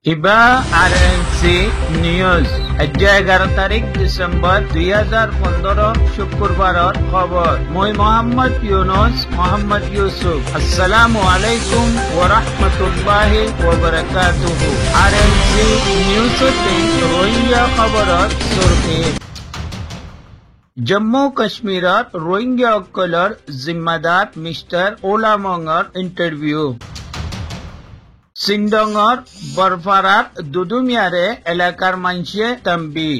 ইবা RNC news 11 তারিখ December 2015 শুক্রবারের খবর। মই মোহাম্মদ ইউনুস মোহাম্মদ ইউসুফ। আসসালামু আলাইকুম ওয়া রাহমাতুল্লাহি ওয়া বারাকাতুহু। আরএনসি নিউজতে রোহিঙ্গা খবরর সুরখি। জম্মু কাশ্মীরত রোহিঙ্গা অকলর জিম্মাদার মিস্টার ওলামংর ইন্টারভিউ। সিন্ডংর বরফারাত দুদুমিয়ারে এলাকার মানসে তম্বি।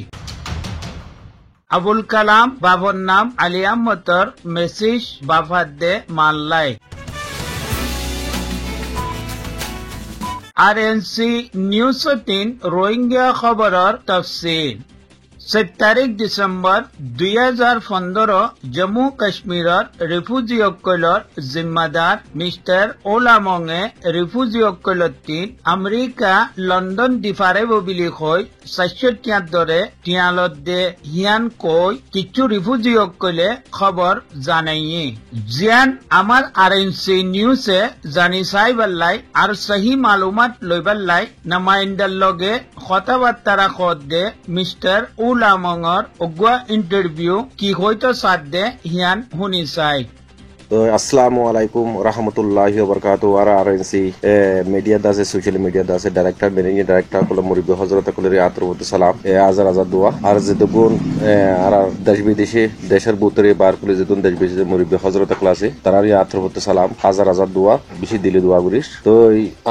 আবুল কালাম বাবর নাম আলী আহমদর মেসেজ বাফাদ্দে মাল্লাই। আরএনসি নিউজ 3 রোহিঙ্গা খবরর তফসিল। 7 তারিখ ডিসেম্বর 2015 জম্মু কাশ্মীরত রিফিউজি অকলর জিম্মাদার মিস্টার ওলামংয়ে রিফিউজি অকলতিন আমেরিকা লন্ডন দিফারে ববিলি কই 400 দরে টিয়ালত দে হিয়ান কই কিছু রিফিউজি অকলে খবর জানাইয়ে জিয়ান আমার আরএনসি নিউজে জানি চাইবাল্লাই আর সহি মালুমাত লইবাল্লাই নামাইন্দার লগে কথাবার্তা রাখত দে মিস্টার ওলামংর অগুয়া ইন্টারভিউ কি হয়তো সাথে হিয়ান শুনি চাই। তো আসসালামু আলাইকুম রহমতুল্লাহি ওয়া বারাকাতুহু। আর আরএনসি মিডিয়া দাসে সোশ্যাল মিডিয়া দাসে ডাইরেক্টর ম্যানেজিং ডাইরেক্টর কল মুরিবি হযরত কলের আতরবত সালাম আজার আজাদ দোয়া আর যেদগুন আর দেশ বিদেশে দেশের বুতরে বার কলে যেদুন দেশ বিদেশে মুরিবি হযরত ক্লাসে তারার আতরবত সালাম হাজার হাজার দোয়া বেশি দিলে দোয়া করিস। তো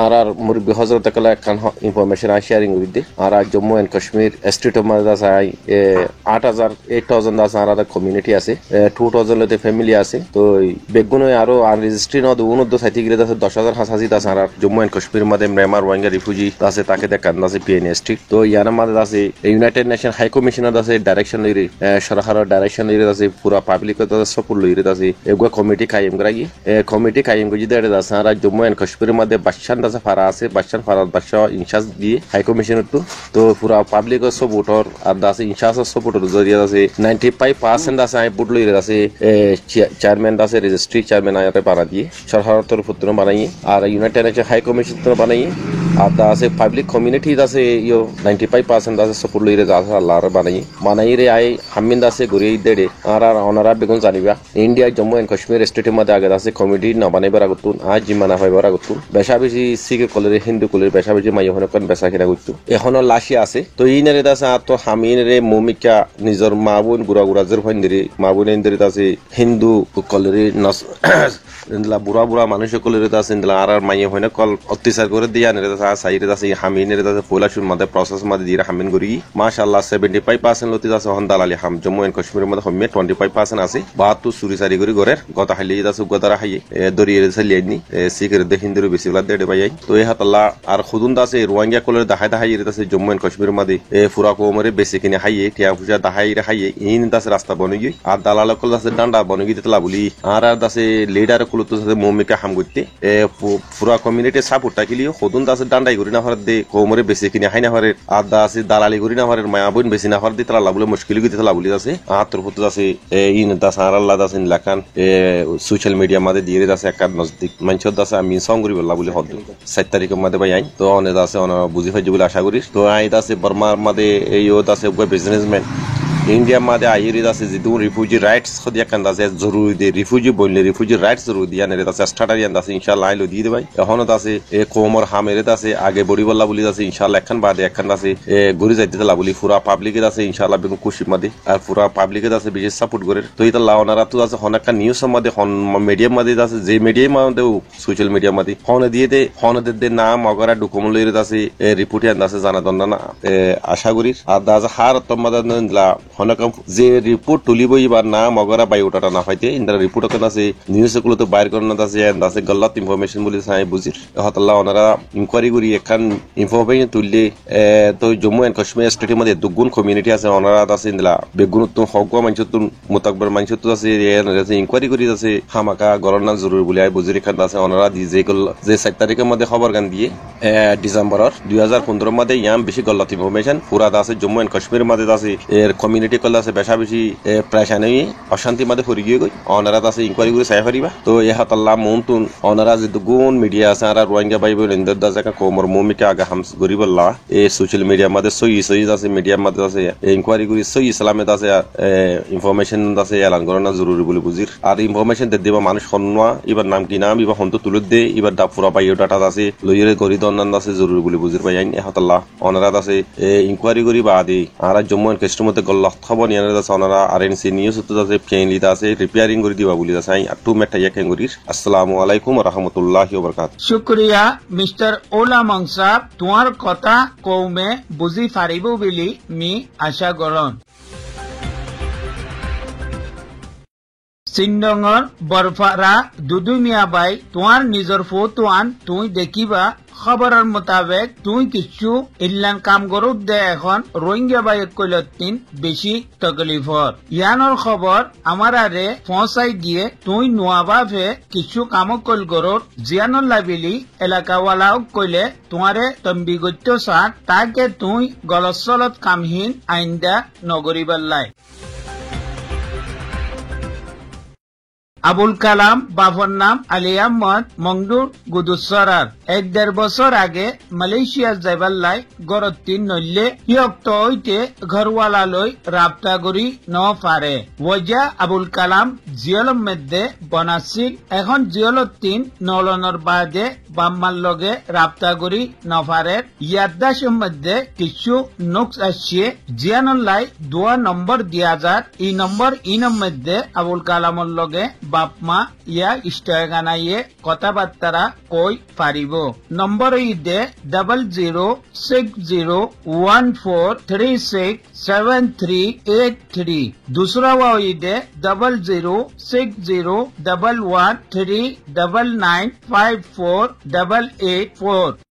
আর মুরিবি হযরত কলা কান information I sharing with the আর Jammu and Kashmir state of মাদাস আই 8000 দাস আর কমিউনিটি আছে 2000 লতে ফ্যামিলি আছে। তো বেগুন আরো আনরেজিস্ট্রি নদ উনদ সাইতি গিরে আছে 10000 হাসাসি দাস আর জম্মু এন্ড কাশ্মীর মধ্যে মেমার রোহিঙ্গা রিফিউজি আছে তাকে দেখান আছে পিএনএসটি। তো ইয়ানা মধ্যে আছে ইউনাইটেড নেশন হাই কমিশনার আছে ডাইরেকশন লইরে সরকারের ডাইরেকশন লইরে আছে পুরা পাবলিক সাপোর্ট লইরে আছে এগুলা কমিটি কায়েম করাই কমিটি কায়েম করে দিতে আছে আর জম্মু এন্ড কাশ্মীর মধ্যে বাদশান দাস ফারা আছে বাদশান ফারা বাদশাহ ইনচার্জ দিয়ে হাই কমিশনার তো পুরা পাবলিক সাপোর্টর আর দাসে ইনচার্জ সাপোর্টর জরিয়া আছে 95% আছে আই বুট লইরে আছে চেয়ারম্যান দাসে রেজিস্ট্রি চেয়ারম্যান আয়াতে পারা দিয়ে সরকারের তরফ থেকে বানাই আর ইউনাইটেড নেশন হাই কমিশন থেকে বানাই আর আছে পাবলিক কমিউনিটি আছে ইয়ো 95% আছে সাপোর্ট লইরে আছে আল্লাহর বানাই রে আই হামিন আছে গরিয়ে দেড়ে আর অনারা বেগুন জানিবা ইন্ডিয়া জম্মু এন্ড কাশ্মীর স্টেটের মধ্যে আগে আছে কমিটি না বানাইবার আগতুন আজ জিমানা হইবার আগতুন বেশা বেশি শিখ কলের হিন্দু কলের বেশা বেশি মাই হন কোন বেশা কিনা করতো এখনো লাশি আছে। তো ইনারে আছে আর তো হামিন রে মমিকা নিজর মা বোন গুড়া গুড়াজের হইন্দরে মা বোন ইন্দরে আছে হিন্দু কলের ইন্দলা বুড়া বুড়া মানুষ কলের আছে ইন্দলা আর মাইয়ে হইনা কল অত্যাচার করে দিয়া নেরে সাইরে আছে হামিনের আছে পয়লাশুর মধ্যে প্রসেস মধ্যে দিয়ে হামিন করি মাশাআল্লাহ 75% লতি আছে হন দালালি হাম জম্মু এন্ড কাশ্মীরের মধ্যে হমে 25% আছে 72 চুরি চারি করে ঘরের গতা হাইলি আছে গদারা হাইয়ে দরিয়ে চালিয়েনি সিকের দেখিন্দরে বেশি বলা দেড়ে ভাই। তো এই হাতাল্লাহ আর খুদুন আছে রোহিঙ্গা কলের দাহাই দাহাই আছে জম্মু এন্ড কাশ্মীরের মধ্যে ফুরা কোমরে বেশি কিনে হাইয়ে টিয়া ফুসা দাহাই হাইয়ে ইন দাসে রাস্তা বনে গই আর দালাল কল আছে ডান্ডা বনে গই তেলা বলি আর দাসে লিডার কল তো আছে মমিকা হাম করতে ফুরা কমিউনিটি সাপোর্ট টাকিলিও খুদুন দাসে ডান্ডাই করি না হরে দে কোমরে বেশি কিনে হাই না হরে আর দাসে দালালি করি না হরে মায়া বোন বেশি না হরে দি তেলা বলে মুশকিল গই তেলা বলি আছে আর তোর ফুত আছে ইন দাস আর আল্লাহ দাস ইন লাকান সোশ্যাল মিডিয়া মধ্যে দিয়ে দাসে এক নজদিক মানছ দাসে আমি সং করি বলা বলি হদ 7 তারিখের মধ্যে ভাই আই তো অনে দাসে অন বুঝি ফাই বলে আশা করি। তো আই দাসে বর্মার মধ্যে এইও দাসে বিজনেসম্যান इंडिया मादे आयरी दासे जिदु रिफ्यूजी राइट्स खदिया कान दासे जरूरी दे रिफ्यूजी बोलले रिफ्यूजी राइट्स जरूरी दिया ने दासे स्टार्टारियन दासे इंशाल्लाह आइलो दी दे भाई এখন দাসে কোমর হামেরে দাসে আগে বড়ি বল্লা বলি দাসে ইনশাআল্লাহ এখন বাদে এখন দাসে গরি যাইতে লা বলি পুরা পাবলিকে দাসে ইনশাআল্লাহ বেগু খুশি মাদে আর পুরা পাবলিকে দাসে বিশেষ সাপোর্ট করে। তো এটা লাওনারা তো দাসে হনাকা নিউজ মাদে হন মিডিয়া মাদে দাসে যে মিডিয়া মাদে সোশ্যাল মিডিয়া মাদে হন দিয়ে দে হন দে নাম অগরা ডকুমেন্ট লইরে দাসে রিপোর্টিয়ান দাসে জানা দন্না না আশা করি আর দাসে হার তমাদা নলা হনাকা যে রিপোর্ট তুলিবই বা নাম অগরা বাই ওটাটা না পাইতে ইন্দারা রিপোর্ট কেন আছে নিউজ গুলো তো বাইর করানো আছে গলত ইনফরমেশন বলে চাই বুঝির হতাল্লাহ ওনারা ইনকোয়ারি করি এখন ইনফরমেশন তুললে তো জম্মু এন্ড কাশ্মীর স্টেটের মধ্যে দুগুণ কমিউনিটি আছে ওনারা আছে ইন্দলা বেগুন তো হগুয়া মানুষ তো মোতাকবর মানুষ তো আছে ইনকোয়ারি করি আছে হামাকা গণনা জরুরি বলে আই বুঝির এখান আছে ওনারা যে 7 তারিখের মধ্যে খবর গান দিয়ে ডিসেম্বরের 2015 মধ্যে ইয়াম বেশি গলত ইনফরমেশন পুরা আছে জম্মু এন্ড কাশ্মীর মধ্যে আছে এর কমিউনিটি কমিউনিটি কল আছে বেশা বেশি প্রেশানি অশান্তি মাঝে পড়ে গিয়ে গই অনারা আছে ইনকোয়ারি করে চাই পারিবা তো এ হাতাল্লাহ মনতুন অনারা যে গুণ মিডিয়া আছে আর রোহিঙ্গা ভাই বোন ইন্দর দাসে কোমর মুমিকে আগে হামস গরিবল্লাহ এই সোশ্যাল মিডিয়া মাঝে সই আছে মিডিয়া মাঝে আছে ইনকোয়ারি করে সই ইসলামে আছে ইনফরমেশন আছে এলান করানো জরুরি বলে বুঝির আর ইনফরমেশন দিবা মানুষ সন্না এবার নাম কি নাম এবার হন্ত তুলে দে এবার পুরা পাইও ডাটা আছে লইরে গরি দন্নান আছে জরুরি বলে বুঝির পাই আইন এ হাতাল্লাহ অনারা আছে ইনকোয়ারি করি বা আদি আর জম্মু এন্ড কাশ্মীর মধ্যে গল্লাহ খবর নিয়ে আছে ওনারা আরএনসি নিউজ আছে ফেইনলিতে আছে রিপেয়ারিং করে দিবা বলি আছে আই টু মেটা ইয়াকেন করির আসসালামু আলাইকুম ওয়া রাহমাতুল্লাহি ওয়া বারাকাতুহু শুকরিয়া মিস্টার ওলা মংসাব তোমার কথা কৌমে বুঝি পারিব বলি মি আশা করন সিংডঙর বরফারা দুদু মিয়া বাই তোমার নিজের ফটো আন তুই দেখিবা খবরের মোতাবেক তুই কিছু ইল্লান কাম করুক দে এখন রোহিঙ্গা বাই কইলতিন বেশি তকলিফর ইয়ানোর খবর আমার আরে পৌঁছাই দিয়ে তুই নোয়াবাফে কিছু কাম কল গরর জিয়ানোর লাবিলি এলাকাওয়ালাও কইলে তোমারে তম্বি গত্য সাত তাকে তুই গলসলত কামহীন আইন্দা নগরিবাল্লাই আবুল কালাম বাফর নাম আলী আহমদ মংডুর গুদুসরার 1-1.5 বছর আগে মালয়েশিয়া যাইবাল্লাই গরতিন নইলে ইয়ক্ত হইতে ঘরওয়ালা লই রাবতা করি ন পারে ওজা আবুল কালাম জিয়লম মধ্যে বনাছিল এখন জিয়লতিন নলনের বাদে বাম্মার লগে রাবতা করি ন পারে ইয়াদাসের মধ্যে কিছু নুকস আসছে জিয়ানল্লাই 2 নম্বর দিয়া যার এই নম্বর ইনম মধ্যে আবুল কালামর লগে বাপ মা ইয়া ইস্টাগানাইয়ে কথাবার্তারা কই পারিব নম্বর ইদে 006014367383 दूसरा इदे 0060111399548884